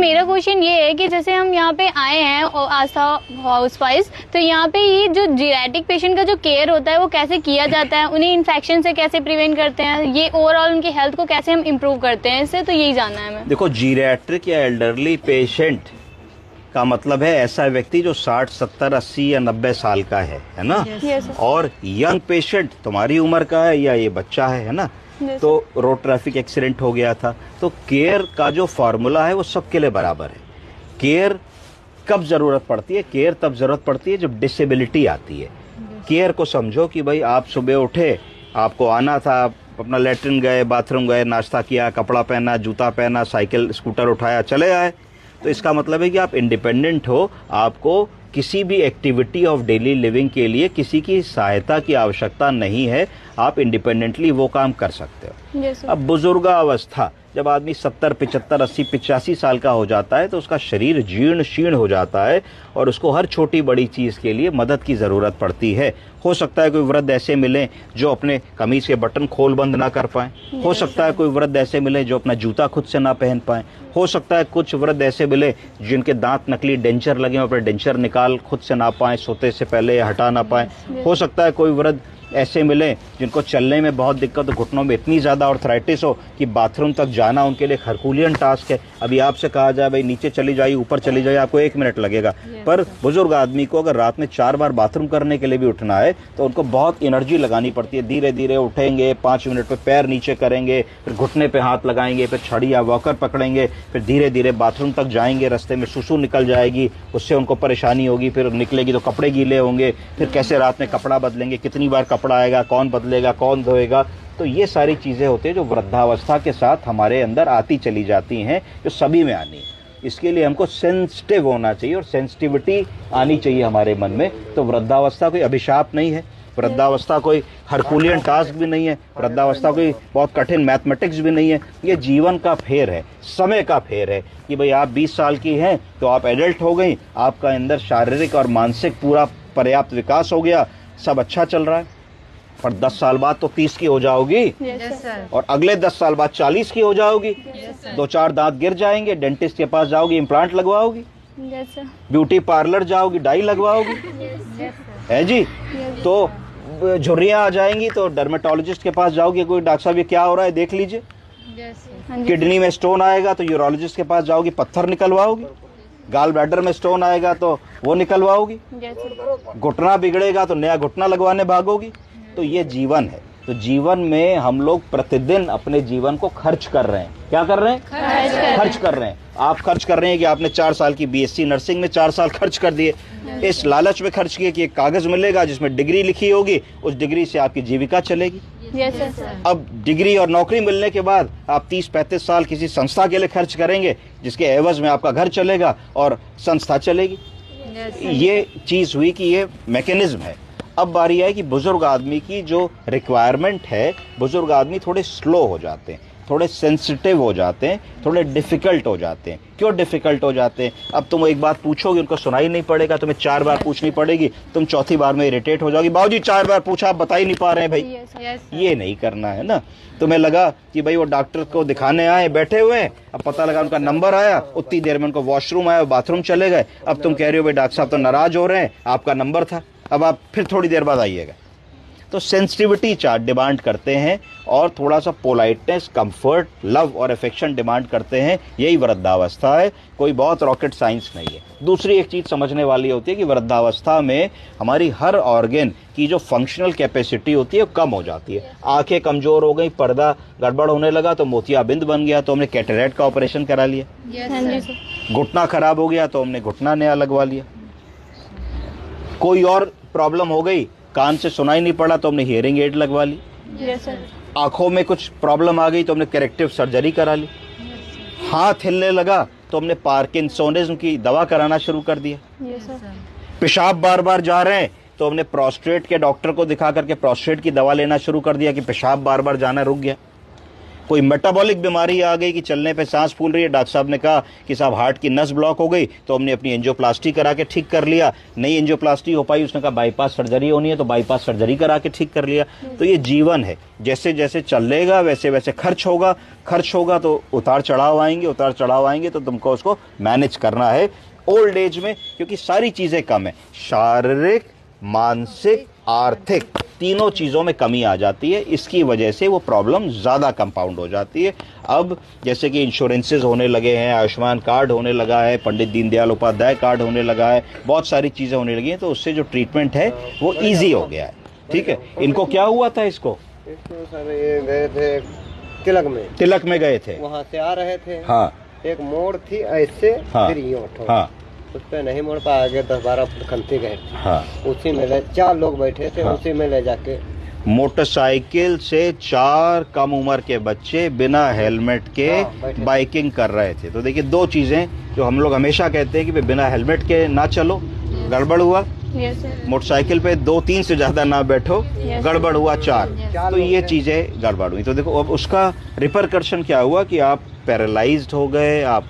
मेरा क्वेश्चन ये है कि जैसे हम यहाँ पे आए हैं और आस्था हाउसवाइफ, तो यहाँ पे ये जो जीरियाट्रिक पेशेंट का जो केयर होता है वो कैसे किया जाता है, उन्हें इन्फेक्शन से कैसे प्रिवेंट करते हैं, ये ओवरऑल उनकी हेल्थ को कैसे हम इम्प्रूव करते हैं, इससे तो यही जानना है हमें। देखो, जीरियाट्रिक या एल्डरली पेशेंट का मतलब है ऐसा व्यक्ति जो 60, 70, 80 या 90 साल का है ना। Yes, sir. और यंग पेशेंट तुम्हारी उम्र का है या ये बच्चा है ना। Yes, तो रोड ट्रैफिक एक्सीडेंट हो गया था, तो केयर का जो फार्मूला है वो सबके लिए बराबर है। केयर कब जरूरत पड़ती है? केयर तब जरूरत पड़ती है जब डिसेबिलिटी आती है। केयर को समझो कि भाई आप सुबह उठे, आपको आना था, आप अपना लेटरिन गए, बाथरूम गए, नाश्ता किया, कपड़ा पहना, जूता पहना, साइकिल स्कूटर उठाया, चले आए। तो इसका मतलब है कि आप इंडिपेंडेंट हो, आपको किसी भी एक्टिविटी ऑफ डेली लिविंग के लिए किसी की सहायता की आवश्यकता नहीं है, आप इंडिपेंडेंटली वो काम कर सकते हो। Yes, sir. अब बुजुर्गावस्था, जब आदमी 70, 75, 80, 85 साल का हो जाता है तो उसका शरीर जीर्ण शीर्ण हो जाता है और उसको हर छोटी बड़ी चीज़ के लिए मदद की ज़रूरत पड़ती है। हो सकता है कोई वृद्ध ऐसे मिलें जो अपने कमीज के बटन खोल बंद ना कर पाएं, हो सकता है कोई वृद्ध ऐसे मिले जो अपना जूता खुद से ना पहन पाएं, हो सकता है कुछ वृद्ध ऐसे मिले जिनके दांत नकली डेंचर लगे और अपने डेंचर निकाल खुद से ना पाएं, सोते से पहले या हटा ना पाएं, हो सकता है कोई वृद्ध ऐसे मिले जिनको चलने में बहुत दिक्कत हो, घुटनों में इतनी ज़्यादा आर्थराइटिस हो कि बाथरूम तक जाना उनके लिए हरकुलियन टास्क है। अभी आपसे कहा जाए भाई नीचे चली जाइए, ऊपर चली जाइए, आपको 1 मिनट लगेगा। पर बुजुर्ग आदमी को अगर रात में 4 बार बाथरूम करने के लिए भी उठना है तो उनको बहुत एनर्जी लगानी पड़ती है। धीरे धीरे उठेंगे, 5 मिनट पे पैर नीचे करेंगे, फिर घुटने पे हाथ लगाएंगे, फिर छड़ी या वॉकर पकड़ेंगे, फिर धीरे धीरे बाथरूम तक जाएंगे, रास्ते में सुसु निकल जाएगी, उससे उनको परेशानी होगी, फिर निकलेगी तो कपड़े गीले होंगे, फिर कैसे रात में कपड़ा बदलेंगे, कितनी बार कपड़ा आएगा, कौन बदलेगा, कौन धोएगा। तो ये सारी चीज़ें होती हैं जो वृद्धावस्था के साथ हमारे अंदर आती चली जाती हैं, जो सभी में आनी है। इसके लिए हमको सेंसिटिव होना चाहिए और सेंसिटिविटी आनी चाहिए हमारे मन में। तो वृद्धावस्था कोई अभिशाप नहीं है, वृद्धावस्था कोई हरकुलियन टास्क भी नहीं है, वृद्धावस्था कोई बहुत कठिन मैथमेटिक्स भी नहीं है। ये जीवन का फेर है, समय का फेर है कि भाई आप 20 साल की हैं तो आप एडल्ट हो गई, आपका अंदर शारीरिक और मानसिक पूरा पर्याप्त विकास हो गया, सब अच्छा चल रहा है। पर 10 साल बाद तो 30 की हो जाओगी। Yes, sir. और अगले 10 साल बाद 40 की हो जाओगी। 2-4 दांत गिर जाएंगे, डेंटिस्ट के पास जाओगी, इम्प्लांट लगवाओगी, Yes, sir. ब्यूटी पार्लर जाओगी, डाई लगवाओगी, है जी। तो झुर्रियाँ आ जाएंगी तो डर्मेटोलॉजिस्ट के पास जाओगी, कोई डॉक्टर साहब ये क्या हो रहा है देख लीजिए। हाँ जी। किडनी में स्टोन आएगा तो यूरोलॉजिस्ट के पास जाओगी, पत्थर निकलवाओगी। गाल ब्लैडर में स्टोन आएगा तो वो निकलवाओगी। Yes, sir. घुटना बिगड़ेगा तो नया घुटना लगवाने भागोगी। तो ये जीवन है। तो जीवन में हम लोग प्रतिदिन अपने जीवन को खर्च कर रहे हैं। क्या कर रहे हैं? खर्च कर रहे हैं। आप खर्च कर रहे हैं कि आपने 4 साल की बीएससी नर्सिंग में 4 साल खर्च कर दिए, इस लालच में खर्च किए कि एक कागज मिलेगा जिसमें डिग्री लिखी होगी, उस डिग्री से आपकी जीविका चलेगी। Yes, sir. अब डिग्री और नौकरी मिलने के बाद आप 30-35 साल किसी संस्था के लिए खर्च करेंगे जिसके एवज में आपका घर चलेगा और संस्था चलेगी। ये चीज हुई कि ये मैकेनिज्म है। अब बारी है कि बुजुर्ग आदमी की जो रिक्वायरमेंट है, बुजुर्ग आदमी थोड़े स्लो हो जाते हैं, थोड़े सेंसिटिव हो जाते हैं, थोड़े डिफिकल्ट हो जाते हैं। क्यों डिफिकल्ट हो जाते हैं? अब तुम एक बात पूछोगे उनको सुनाई नहीं पड़ेगा, तुम्हें 4 बार पूछनी पड़ेगी, तुम चौथी बार में इरिटेट हो जाओगी, बाबूजी 4 बार पूछा आप बता ही नहीं पा रहे हैं भाई। Yes, ये नहीं करना है ना। तुम्हें लगा कि भाई वो डॉक्टर को दिखाने आए, बैठे हुए हैं, अब पता लगा उनका नंबर आया, उतनी देर में उनको वॉशरूम आया, बाथरूम चले गए। अब तुम कह रहे हो भाई डॉक्टर साहब तो नाराज हो रहे हैं, आपका नंबर था, अब आप फिर थोड़ी देर बाद आइएगा। तो सेंसिटिविटी चार्ट डिमांड करते हैं और थोड़ा सा पोलाइटनेस, कंफर्ट, लव और अफेक्शन डिमांड करते हैं। यही वृद्धावस्था है, कोई बहुत रॉकेट साइंस नहीं है। दूसरी एक चीज़ समझने वाली होती है कि वृद्धावस्था में हमारी हर ऑर्गन की जो फंक्शनल कैपेसिटी होती है वो कम हो जाती है। आंखें कमज़ोर हो गई, पर्दा गड़बड़ होने लगा तो मोतियाबिंद बन गया तो हमने कैटरेक्ट का ऑपरेशन करा लिया। हाँ जी सर। घुटना खराब हो गया तो हमने घुटना नया लगवा लिया। कोई और प्रॉब्लम हो गई, कान से सुनाई नहीं पड़ा तो हमने हियरिंग एड लगवा ली। Yes, sir. आंखों में कुछ प्रॉब्लम आ गई तो हमने करेक्टिव सर्जरी करा ली। हाथ हिलने लगा तो हमने पार्किंसोनिज्म की दवा कराना शुरू कर दिया। Yes, sir. पेशाब बार बार जा रहे हैं तो हमने प्रोस्टेट के डॉक्टर को दिखा करके प्रोस्टेट की दवा लेना शुरू कर दिया कि पेशाब बार बार जाना रुक गया। कोई मेटाबॉलिक बीमारी आ गई कि चलने पे सांस फूल रही है, डॉक्टर साहब ने कहा कि साहब हार्ट की नस ब्लॉक हो गई, तो हमने अपनी एंजियोप्लास्टी करा के ठीक कर लिया। नहीं एंजियोप्लास्टी हो पाई, उसने कहा बाईपास सर्जरी होनी है, तो बाईपास सर्जरी करा के ठीक कर लिया। तो ये जीवन है, जैसे जैसे चलेगा वैसे वैसे खर्च होगा तो उतार चढ़ाव आएंगे, तो तुमको उसको मैनेज करना है ओल्ड एज में, क्योंकि सारी चीजें कम है, शारीरिक, मानसिक, आर्थिक, तीनों चीज़ों में कमी आ जाती है। इसकी वजह से वो प्रॉब्लम ज़्यादा कंपाउंड हो जाती है। अब जैसे कि इंश्योरेंसेज होने लगे हैं, आयुष्मान कार्ड होने लगा है, पंडित दीनदयाल उपाध्याय कार्ड होने लगा है, बहुत सारी चीज़ें होने लगी हैं, तो उससे जो ट्रीटमेंट है वो ईजी हो गया है। ठीक है, इनको क्या हुआ था? इसको सर ये गए थे तिलक में गए थे, वहाँ से आ रहे थे। हाँ, एक मोड़ थी ऐसे, हाँ, फिर यूं उठो। हाँ, उस पे नहीं मोड़ पाया, आगे 10-12 फुट खंती गए थे। हाँ, उसी में 4 लोग बैठे थे। हाँ, उसी में ले जाके मोटरसाइकिल से 4 कम उम्र के बच्चे बिना हेलमेट के बाइकिंग कर रहे थे। तो देखिए, 2 चीजें जो हम लोग हमेशा कहते हैं कि बिना हेलमेट के ना चलो, गड़बड़ हुआ। मोटरसाइकिल पे 2-3 से ज्यादा ना बैठो, गड़बड़ हुआ 4। तो ये चीजें गड़बड़ हुई। तो देखो अब उसका रिपरकशन क्या हुआ कि आप पैरालाइज्ड हो गए, आप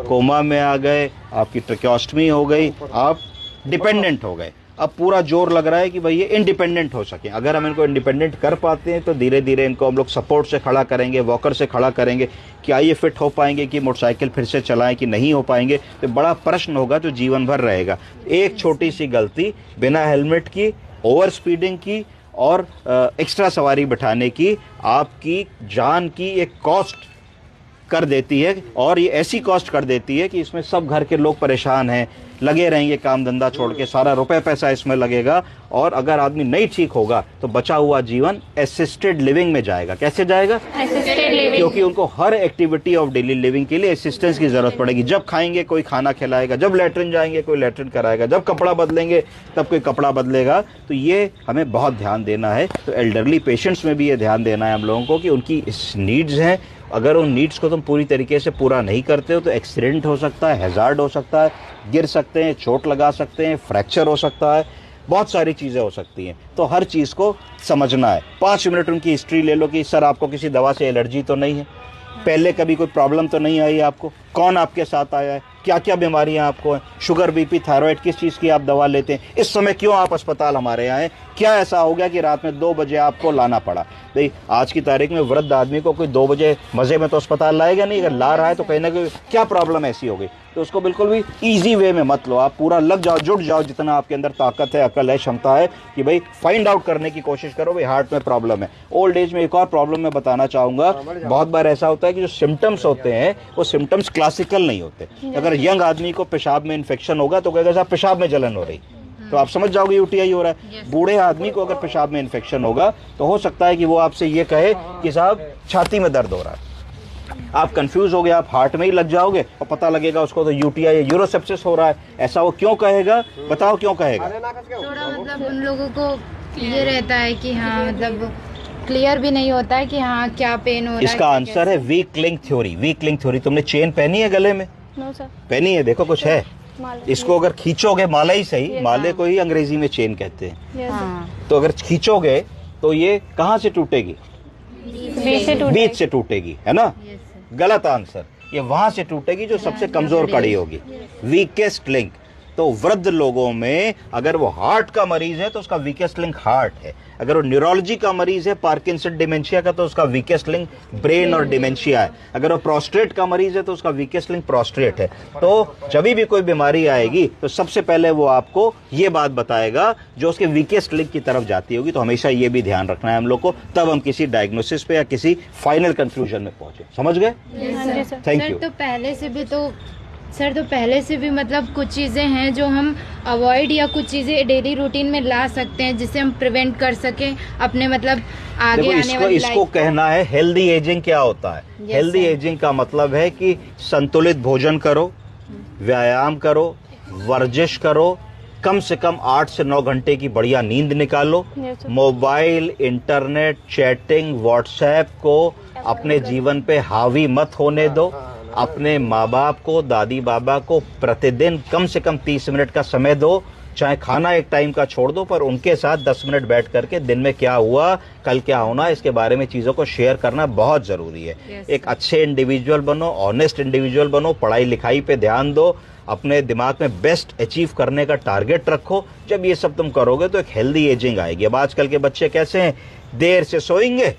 कोमा में आ गए, आपकी ट्रैकियोस्टमी हो गई, आप डिपेंडेंट हो गए। अब पूरा जोर लग रहा है कि भाई ये इंडिपेंडेंट हो सके। अगर हम इनको इंडिपेंडेंट कर पाते हैं तो धीरे धीरे इनको हम लोग सपोर्ट से खड़ा करेंगे, वॉकर से खड़ा करेंगे। क्या ये फिट हो पाएंगे कि मोटरसाइकिल फिर से चलाएं कि नहीं हो पाएंगे, तो बड़ा प्रश्न होगा जो जीवन भर रहेगा। एक छोटी सी गलती बिना हेलमेट की, ओवर स्पीडिंग की और एक्स्ट्रा सवारी बिठाने की आपकी जान की एक कॉस्ट कर देती है, और ये ऐसी कॉस्ट कर देती है कि इसमें सब घर के लोग परेशान हैं, लगे रहेंगे काम धंधा छोड़ के, सारा रुपए पैसा इसमें लगेगा। और अगर आदमी नहीं ठीक होगा तो बचा हुआ जीवन असिस्टेड लिविंग में जाएगा। कैसे जाएगा? असिस्टेड लिविंग, क्योंकि उनको हर एक्टिविटी ऑफ डेली लिविंग के लिए असिस्टेंस की जरूरत पड़ेगी। जब खाएंगे कोई खाना खिलाएगा, जब लैट्रिन जाएंगे कोई लैट्रिन कराएगा, जब कपड़ा बदलेंगे तब कोई कपड़ा बदलेगा। तो ये हमें बहुत ध्यान देना है। तो एल्डरली पेशेंट्स में भी ये ध्यान देना है हम लोगों को कि उनकी इस नीड्स हैं, अगर उन नीड्स को तुम पूरी तरीके से पूरा नहीं करते हो तो एक्सीडेंट हो सकता है, हैजार्ड हो सकता है, गिर सकते हैं, चोट लगा सकते हैं, फ्रैक्चर हो सकता है, बहुत सारी चीज़ें हो सकती हैं। तो हर चीज़ को समझना है। 5 मिनट उनकी हिस्ट्री ले लो कि सर आपको किसी दवा से एलर्जी तो नहीं है, पहले कभी कोई प्रॉब्लम तो नहीं आई आपको, कौन आपके साथ आया है, क्या क्या बीमारियां आपको हैं, शुगर, बीपी, थायराइड, किस चीज़ की आप दवा लेते हैं, इस समय क्यों आप अस्पताल हमारे यहाँ हैं, क्या ऐसा हो गया कि रात में 2 बजे आपको लाना पड़ा। भाई आज की तारीख में वृद्ध आदमी को कोई 2 बजे मज़े में तो अस्पताल लाएगा नहीं, अगर ला रहा है तो कहीं ना कहीं क्या प्रॉब्लम ऐसी हो गई। तो उसको बिल्कुल भी ईजी वे में मत लो, आप पूरा लग जाओ, जुट जाओ, जितना आपके अंदर ताकत है, अकल है, क्षमता है कि भाई फाइंड आउट करने की कोशिश करो भाई हार्ट में प्रॉब्लम है। ओल्ड एज में एक और प्रॉब्लम मैं बताना चाहूँगा, बहुत बार ऐसा होता है कि जो सिम्टम्स होते हैं वो सिम्टम्स क्लासिकल नहीं होते। अगर यंग आदमी को पेशाब में इन्फेक्शन होगा तो कहेगा साहब पेशाब में जलन हो रही, तो आप समझ जाओगे यूटीआई हो रहा है। बूढ़े आदमी को अगर पेशाब में इन्फेक्शन होगा तो हो सकता है कि वो आपसे ये कहे कि साहब छाती में दर्द हो रहा है। आप कंफ्यूज हो गए, आप हार्ट में ही लग जाओगे और पता लगेगा उसको तो यूटीआई या यूरोसेप्सिस हो रहा है। ऐसा वो क्यों कहेगा? बताओ क्यों कहेगा? थोड़ा मतलब उन लोगों को ये रहता है कि हाँ मतलब क्लियर भी नहीं होता है कि हाँ क्या पेन हो रहा है। इसका आंसर है weak link theory. Weak link theory, तुमने चेन पहनी है गले में? No sir. पहनी है, देखो कुछ है। इसको अगर खींचोगे, माला ही सही, माले को ही अंग्रेजी में चेन कहते हैं। तो अगर खींचोगे तो ये कहाँ से टूटेगी? बीच से टूटेगी, है ना? गलत आंसर, ये वहां से टूटेगी जो सबसे कमजोर कड़ी होगी, वीकेस्ट लिंक। तो वृद्ध लोगों में अगर वो हार्ट का मरीज है तो उसका वीकेस्ट लिंक हार्ट है, अगर वो न्यूरोलॉजी का मरीज है, पार्किंसन डिमेंशिया का, तो उसका वीकेस्ट लिंक ब्रेन और डिमेंशिया है, अगर वो प्रोस्टेट का मरीज है तो उसका वीकेस्ट लिंक प्रोस्टेट है। तो जब भी कोई बीमारी आएगी तो सबसे पहले वो आपको ये बात बताएगा जो उसके वीकेस्ट लिंक की तरफ जाती होगी। तो हमेशा ये भी ध्यान रखना है हम लोग को, तब हम किसी डायग्नोसिस पे या किसी फाइनल कंक्लूजन में पहुंचे। समझ गए? Thank you. तो पहले से भी मतलब कुछ चीज़ें हैं जो हम अवॉइड या कुछ चीज़ें डेली रूटीन में ला सकते हैं जिससे हम प्रिवेंट कर सकें अपने मतलब आगे आने वाली इसको कहना है हेल्दी एजिंग। क्या होता है हेल्दी एजिंग? का मतलब है कि संतुलित भोजन करो, व्यायाम करो, वर्जिश करो, कम से कम 8 से 9 घंटे की बढ़िया नींद निकालो, मोबाइल, इंटरनेट, चैटिंग, व्हाट्सएप को अपने जीवन पे हावी मत होने दो। अपने माँ बाप को, दादी बाबा को प्रतिदिन कम से कम 30 मिनट का समय दो चाहे खाना एक टाइम का छोड़ दो, पर उनके साथ 10 मिनट बैठ करके दिन में क्या हुआ, कल क्या होना, इसके बारे में चीज़ों को शेयर करना बहुत ज़रूरी है। एक अच्छे इंडिविजुअल बनो, ऑनेस्ट इंडिविजुअल बनो, पढ़ाई लिखाई पे ध्यान दो, अपने दिमाग में बेस्ट अचीव करने का टारगेट रखो। जब ये सब तुम करोगे तो एक हेल्दी एजिंग आएगी। अब आजकल के बच्चे कैसे हैं, देर से सोएंगे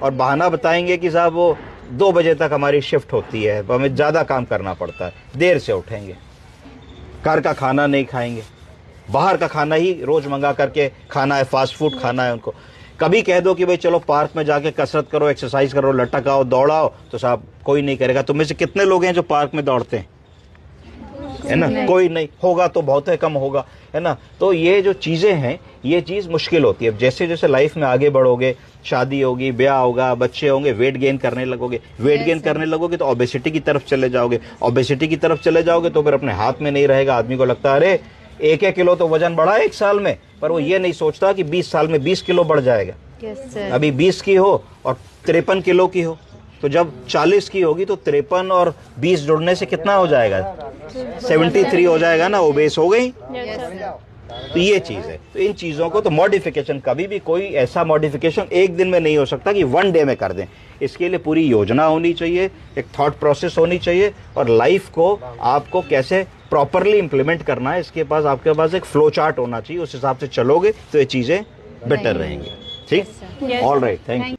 और बहाना बताएंगे कि साहब वो 2 बजे तक हमारी शिफ्ट होती है, हमें ज़्यादा काम करना पड़ता है, देर से उठेंगे, घर का खाना नहीं खाएंगे, बाहर का खाना ही रोज़ मंगा करके खाना है, फास्ट फूड खाना है उनको। कभी कह दो कि भाई चलो पार्क में जाके कसरत करो, एक्सरसाइज करो, लटक आओ, दौड़ाओ, तो साहब कोई नहीं करेगा। तुम में से कितने लोग हैं जो पार्क में दौड़ते हैं, है ना? कोई नहीं होगा, तो बहुत है, कम होगा, है ना? तो ये जो चीज़ें हैं, ये चीज़ मुश्किल होती है। जैसे जैसे लाइफ में आगे बढ़ोगे, शादी होगी, ब्याह होगा, बच्चे होंगे, वेट गेन करने लगोगे, वेट गेन करने लगोगे तो ओबेसिटी की तरफ चले जाओगे, ओबेसिटी की तरफ चले जाओगे तो फिर अपने हाथ में नहीं रहेगा। आदमी को लगता है अरे 1 किलो तो वजन बढ़ा 1 साल में, पर वो ये नहीं सोचता कि 20 साल में 20 किलो बढ़ जाएगा। अभी 20 की हो और 53 किलो की हो, तो जब 40 की होगी तो 53 और 20 जुड़ने से कितना हो जाएगा, 73 हो जाएगा ना, ओबेस हो गई। तो ये चीज़ है। तो इन चीज़ों को तो मॉडिफिकेशन, कभी भी कोई ऐसा मॉडिफिकेशन एक दिन में नहीं हो सकता कि 1 डे में कर दें। इसके लिए पूरी योजना होनी चाहिए, एक थॉट प्रोसेस होनी चाहिए, और लाइफ को आपको कैसे प्रॉपरली इम्प्लीमेंट करना है, इसके पास आपके पास एक फ्लो चार्ट होना चाहिए। उस हिसाब से चलोगे तो ये चीज़ें बेटर रहेंगी। ठीक, ऑल राइट, थैंक यू।